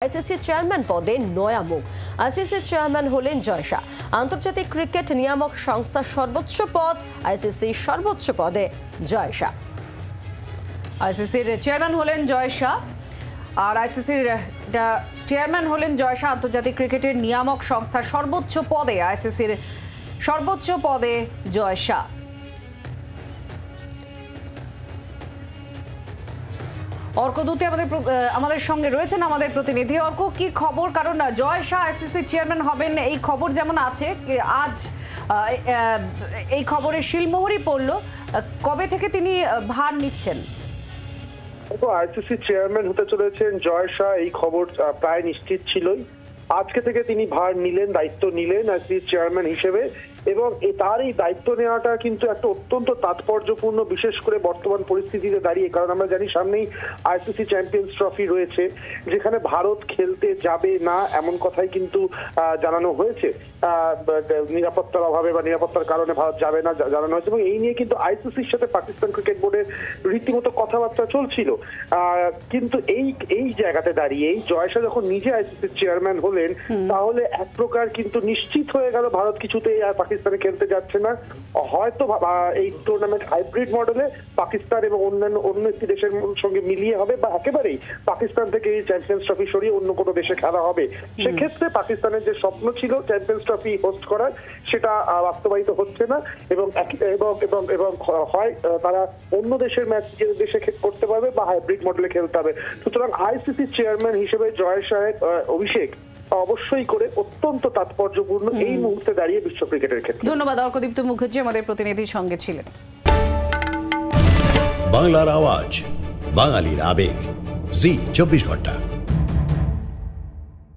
ICC chairman পদে নয়া মুখ। আইসিসি চেয়ারম্যান হলেন জয় শাহ। আন্তর্জাতিক ক্রিকেট নিয়ামক সংস্থার সর্বোচ্চ পদ, আইসিসির সর্বোচ্চ পদে জয় শাহ। আইসিসির চেয়ারম্যান হলেন জয় শাহ, আর আইসিসির চেয়ারম্যান হলেন জয় শাহ। আন্তর্জাতিক ক্রিকেটের নিয়ামক সংস্থার সর্বোচ্চ পদে, আইসিসির সর্বোচ্চ পদে জয় শাহ। অর্ক দূতে আমাদের সঙ্গে রয়েছেন আমাদের প্রতিনিধি। অর্ক, কি খবর? কারণ জয় শাহ আইসিসির চেয়ারম্যান হবেন এই খবর যেমন আছে, আজ এই খবরের শিলমোহরই পড়ল। কবে থেকে তিনি ভার নিচ্ছেন? আইসিসি চেয়ারম্যান হতে চলেছেন জয় শাহ, এই খবর প্রায় নিশ্চিত ছিলই। আজকে থেকে তিনি ভার নিলেন, দায়িত্ব নিলেন আইসিসি চেয়ারম্যান হিসেবে, এবং তার এই দায়িত্ব নেওয়াটা কিন্তু একটা অত্যন্ত তাৎপর্যপূর্ণ, বিশেষ করে বর্তমান পরিস্থিতিতে দাঁড়িয়ে। কারণ আমরা জানি সামনেই আইসিসি চ্যাম্পিয়ন্স ট্রফি রয়েছে, যেখানে ভারত খেলতে যাবে না এমন কথাই কিন্তু জানানো হয়েছে। নিরাপত্তার অভাবে বা নিরাপত্তার কারণে ভারত যাবে না জানানো হয়েছে, এবং এই নিয়ে কিন্তু আইসিসির সাথে পাকিস্তান ক্রিকেট বোর্ডের রীতিমতো কথাবার্তা চলছিল। কিন্তু এই জায়গাতে দাঁড়িয়ে জয় শাহ যখন নিজে আইসিসির চেয়ারম্যান হলেন, তাহলে এক প্রকার কিন্তু নিশ্চিত হয়ে গেল ভারত কিছুতেই আর পাকিস্তানে খেলতে যাচ্ছে না। হয়তো এই টুর্নামেন্ট হাইব্রিড মডেলে পাকিস্তান এবং অন্য একটি দেশের সঙ্গে মিলিয়ে হবে, বা একেবারেই পাকিস্তান থেকে এই চ্যাম্পিয়ন্স ট্রফি সরিয়ে অন্য কোনো দেশে খেলা হবে। সেক্ষেত্রে পাকিস্তানের যে স্বপ্ন ছিল চ্যাম্পিয়ন্স ট্রফি হোস্ট করার, সেটা বাস্তবায়িত হচ্ছে না, এবং হয় তারা অন্য দেশের ম্যাচ দেশে করতে পারবে বা হাইব্রিড মডেলে খেলতে হবে। সুতরাং আইসিসি চেয়ারম্যান হিসেবে জয় শাহের অভিষেক অবশ্যই করে অত্যন্ত তাৎপর্যপূর্ণ এই মুহূর্তে দাঁড়িয়ে বিশ্ব ক্রিকেটের ক্ষেত্রে। ধন্যবাদ অর্কদীপ্ত মুখার্জি আমাদের প্রতিনিধির সঙ্গে ছিলেন। বাংলার আওয়াজ, বাঙালির আবেগ, জি 24 ঘন্টা।